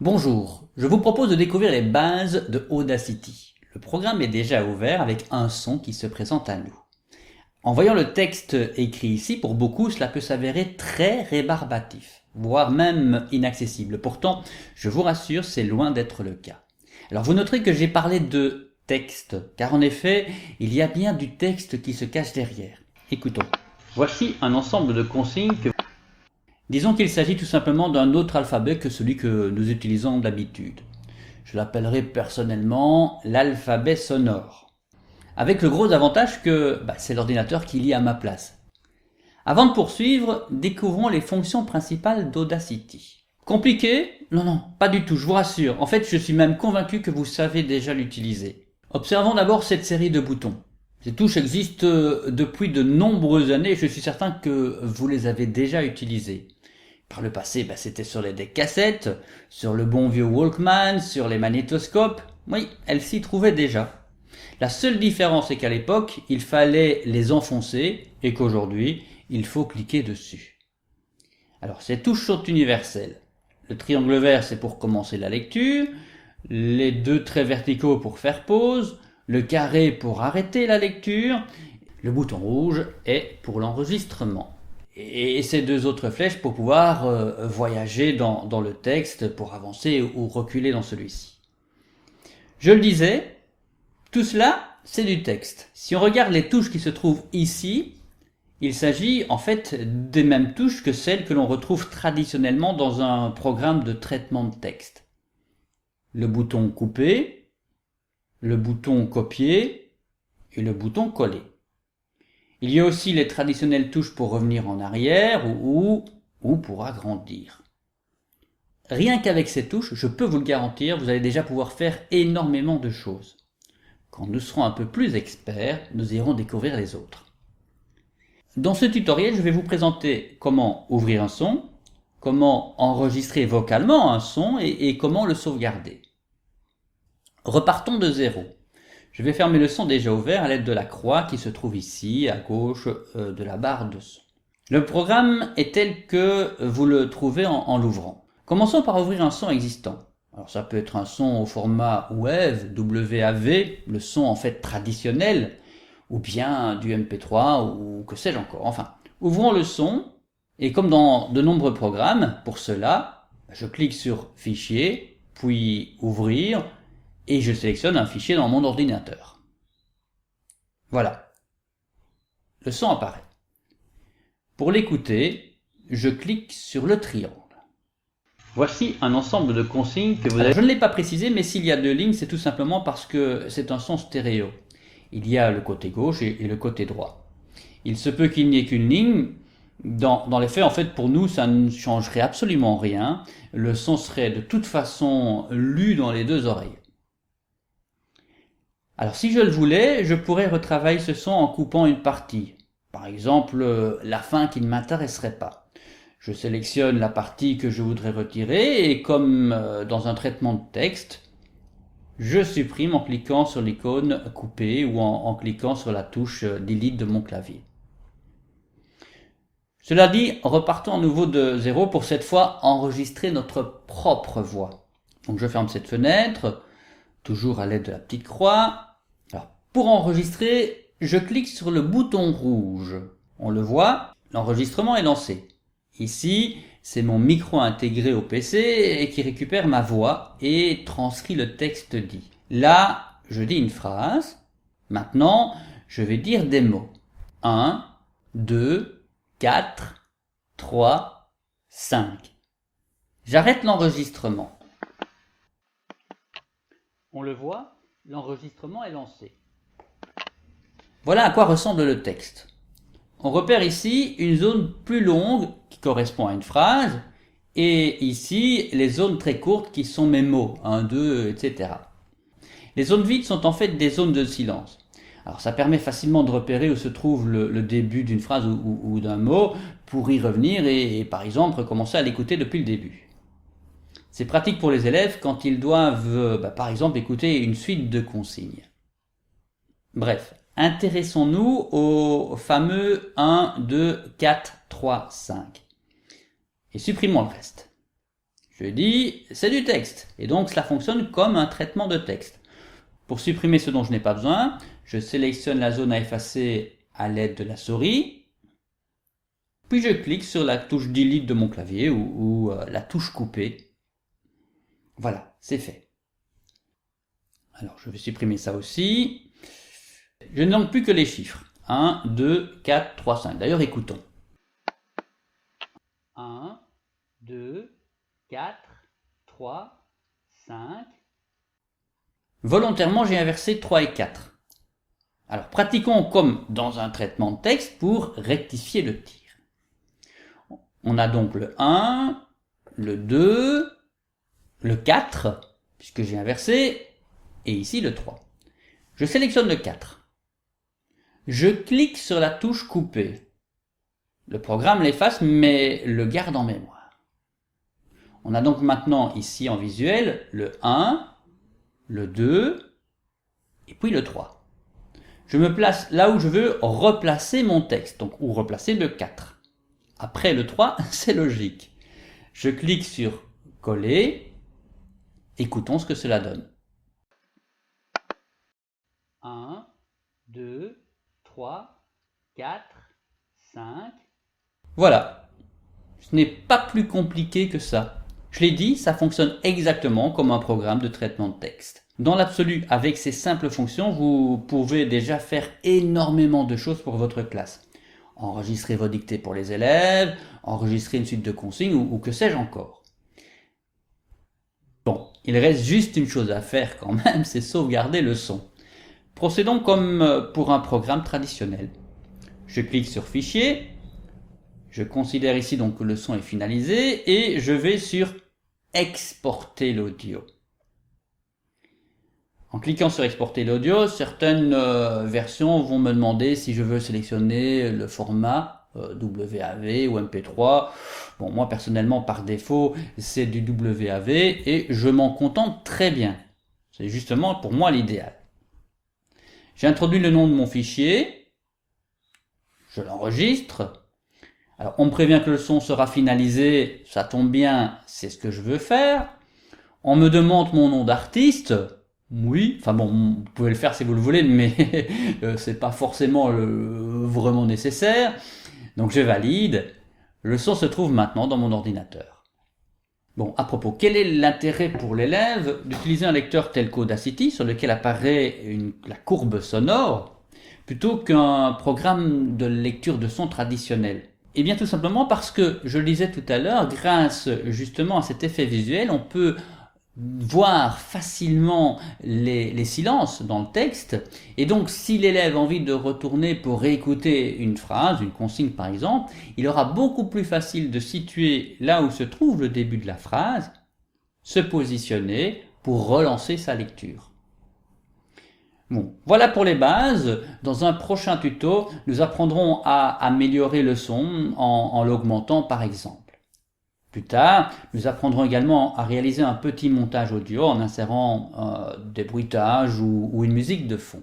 Bonjour, je vous propose de découvrir les bases de Audacity. Le programme est déjà ouvert avec un son qui se présente à nous. En voyant le texte écrit ici, pour beaucoup, cela peut s'avérer très rébarbatif, voire même inaccessible. Pourtant, je vous rassure, c'est loin d'être le cas. Alors vous noterez que j'ai parlé de texte, car en effet, il y a bien du texte qui se cache derrière. Écoutons. Voici un ensemble de consignes que... Disons qu'il s'agit tout simplement d'un autre alphabet que celui que nous utilisons d'habitude. Je l'appellerai personnellement l'alphabet sonore. Avec le gros avantage que c'est l'ordinateur qui lit à ma place. Avant de poursuivre, découvrons les fonctions principales d'Audacity. Compliqué? Non, pas du tout, je vous rassure. En fait, je suis même convaincu que vous savez déjà l'utiliser. Observons d'abord cette série de boutons. Ces touches existent depuis de nombreuses années et je suis certain que vous les avez déjà utilisées. Par le passé, c'était sur les decks cassettes, sur le bon vieux Walkman, sur les magnétoscopes. Oui, elles s'y trouvaient déjà. La seule différence est qu'à l'époque, il fallait les enfoncer et qu'aujourd'hui, il faut cliquer dessus. Alors, ces touches sont universelles. Le triangle vert, c'est pour commencer la lecture, les deux traits verticaux pour faire pause, le carré pour arrêter la lecture, le bouton rouge est pour l'enregistrement. Et ces deux autres flèches pour pouvoir voyager dans le texte, pour avancer ou reculer dans celui-ci. Je le disais, tout cela, c'est du texte. Si on regarde les touches qui se trouvent ici, il s'agit en fait des mêmes touches que celles que l'on retrouve traditionnellement dans un programme de traitement de texte. Le bouton couper, le bouton copier et le bouton coller. Il y a aussi les traditionnelles touches pour revenir en arrière ou pour agrandir. Rien qu'avec ces touches, je peux vous le garantir, vous allez déjà pouvoir faire énormément de choses. Quand nous serons un peu plus experts, nous irons découvrir les autres. Dans ce tutoriel, je vais vous présenter comment ouvrir un son, comment enregistrer vocalement un son et comment le sauvegarder. Repartons de zéro. Je vais fermer le son déjà ouvert à l'aide de la croix qui se trouve ici, à gauche de la barre de son. Le programme est tel que vous le trouvez en l'ouvrant. Commençons par ouvrir un son existant. Alors ça peut être un son au format WAV, le son en fait traditionnel, ou bien du MP3, ou que sais-je encore. Enfin, ouvrons le son, et comme dans de nombreux programmes, pour cela, je clique sur Fichier, puis Ouvrir, et je sélectionne un fichier dans mon ordinateur. Voilà. Le son apparaît. Pour l'écouter, je clique sur le triangle. Voici un ensemble de consignes que vous avez... Je ne l'ai pas précisé, mais s'il y a deux lignes, c'est tout simplement parce que c'est un son stéréo. Il y a le côté gauche et le côté droit. Il se peut qu'il n'y ait qu'une ligne. Dans les faits, en fait, pour nous, ça ne changerait absolument rien. Le son serait de toute façon lu dans les deux oreilles. Alors si je le voulais, je pourrais retravailler ce son en coupant une partie. Par exemple, la fin qui ne m'intéresserait pas. Je sélectionne la partie que je voudrais retirer et comme dans un traitement de texte, je supprime en cliquant sur l'icône couper ou en cliquant sur la touche delete de mon clavier. Cela dit, repartons à nouveau de zéro pour cette fois enregistrer notre propre voix. Donc je ferme cette fenêtre, toujours à l'aide de la petite croix. Alors, pour enregistrer, je clique sur le bouton rouge. On le voit, l'enregistrement est lancé. Ici, c'est mon micro intégré au PC et qui récupère ma voix et transcrit le texte dit. Là, je dis une phrase. Maintenant, je vais dire des mots. 1, 2, 4, 3, 5. J'arrête l'enregistrement. On le voit ? L'enregistrement est lancé. Voilà à quoi ressemble le texte. On repère ici une zone plus longue qui correspond à une phrase et ici les zones très courtes qui sont mes mots, 1, 2, etc. Les zones vides sont en fait des zones de silence. Alors ça permet facilement de repérer où se trouve le début d'une phrase ou d'un mot pour y revenir et par exemple recommencer à l'écouter depuis le début. C'est pratique pour les élèves quand ils doivent, par exemple, écouter une suite de consignes. Bref, intéressons-nous au fameux 1, 2, 4, 3, 5. Et supprimons le reste. Je dis, c'est du texte. Et donc, cela fonctionne comme un traitement de texte. Pour supprimer ce dont je n'ai pas besoin, je sélectionne la zone à effacer à l'aide de la souris. Puis je clique sur la touche Delete de mon clavier ou la touche couper. Voilà, c'est fait. Alors, je vais supprimer ça aussi. Je n'ai donc plus que les chiffres. 1, 2, 4, 3, 5. D'ailleurs, écoutons. 1, 2, 4, 3, 5. Volontairement, j'ai inversé 3 et 4. Alors, pratiquons comme dans un traitement de texte pour rectifier le tir. On a donc le 1, le 2, le 4, puisque j'ai inversé, et ici le 3. Je sélectionne le 4. Je clique sur la touche couper. Le programme l'efface, mais le garde en mémoire. On a donc maintenant ici en visuel le 1, le 2, et puis le 3. Je me place là où je veux replacer mon texte, donc ou replacer le 4. Après le 3, c'est logique. Je clique sur coller. Écoutons ce que cela donne. 1, 2, 3, 4, 5. Voilà. Ce n'est pas plus compliqué que ça. Je l'ai dit, ça fonctionne exactement comme un programme de traitement de texte. Dans l'absolu, avec ces simples fonctions, vous pouvez déjà faire énormément de choses pour votre classe. Enregistrer vos dictées pour les élèves, enregistrer une suite de consignes ou que sais-je encore. Bon, il reste juste une chose à faire quand même, c'est sauvegarder le son. Procédons comme pour un programme traditionnel. Je clique sur Fichier, je considère ici donc que le son est finalisé et je vais sur Exporter l'audio. En cliquant sur Exporter l'audio, certaines versions vont me demander si je veux sélectionner le format WAV ou MP3. Bon, moi personnellement par défaut c'est du WAV et je m'en contente très bien. C'est justement pour moi l'idéal. J'ai introduit le nom de mon fichier, je l'enregistre. Alors on me prévient que le son sera finalisé, ça tombe bien, c'est ce que je veux faire. On me demande mon nom d'artiste. Oui, enfin bon, vous pouvez le faire si vous le voulez, mais c'est pas forcément vraiment nécessaire. Donc je valide. Le son se trouve maintenant dans mon ordinateur. Bon, à propos, quel est l'intérêt pour l'élève d'utiliser un lecteur tel qu'Audacity, sur lequel apparaît la courbe sonore, plutôt qu'un programme de lecture de son traditionnel? Eh bien tout simplement parce que, je le disais tout à l'heure, grâce justement à cet effet visuel, on peut voir facilement les silences dans le texte, et donc si l'élève a envie de retourner pour réécouter une phrase, une consigne par exemple, il aura beaucoup plus facile de situer là où se trouve le début de la phrase, se positionner pour relancer sa lecture. Bon, voilà pour les bases. Dans un prochain tuto, nous apprendrons à améliorer le son en l'augmentant par exemple. Plus tard, nous apprendrons également à réaliser un petit montage audio en insérant des bruitages ou une musique de fond.